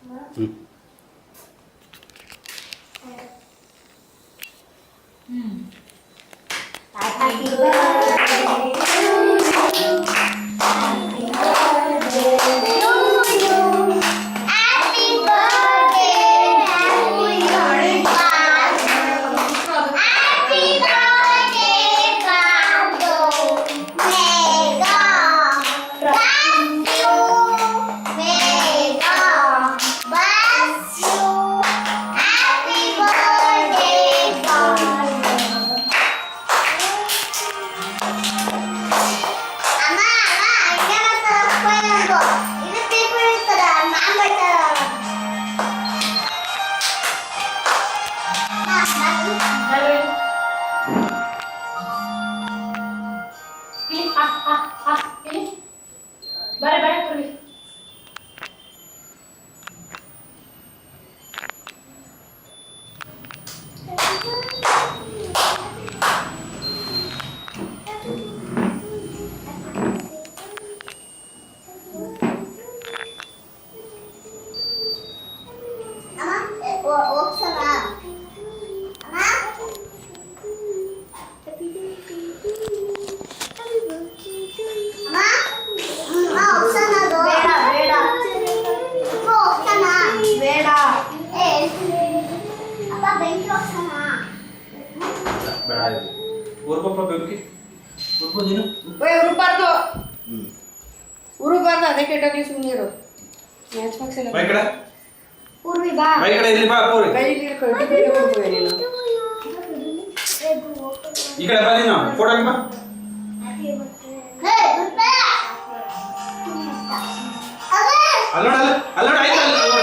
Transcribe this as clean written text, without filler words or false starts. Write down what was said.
Happy birthday to you. Happy birthday to you. Happy birthday to you. Happy birthday, Pablo. May God bless you. May God bless you. Happy birthday, Pablo. ಅಮ್ಮ ಅಮ್ಮ ಅಣ್ಣ ಇದು paper ಇರ್ತದ ma'am ಬರ್ತಾರ ಬರ ಕೊಡಿ ಅಮ್ಮ ಹೋಗ್ಸಣ ಅಮ್ಮ ಅಮ್ಮ ಹೋಗ್ಸಣ ಬೇಡ ಬೇಡ ಹೋಗ್ಸಣ ಬೇಡ ಅಪ್ಪ ಬೆಂಕಿ ಹೋಗ್ಸಣ ಬೇಡ ಊರ್ಕೊಪ್ಪ ಬೆಂಕಿ ಉರ್ಕೊ ನೀನು ಉರುಬಾರ್ದು ಉರುಬಾರ್ದು ಅದಕ್ಕೆ ಇಟ್ಟಾಗ್ಲಿ ಸುಮ್ಮನಿರು ಮ್ಯಾಚ್ ಬಾಕ್ಸ್ ಎಲ್ಲ ಬೈ ಕಡೆ ಪೂರ್ವಿ ಬಾ ಬೈ ಕಡೆ ಇಲ್ಲಿ ಬಾ ಪೂರಿ ಕೈಲಿ ಕಟ್ಟಿಗೆ ಹೋಗ್ಬೋದು ನೀನು ಈ ಕಡೆ ಬಾ ನೀನು ಫೋಟೋ ಬಾ ಹೇ ಬರ್ತಾ ಅಲ್ಲೋಡ ಆಯ್ತು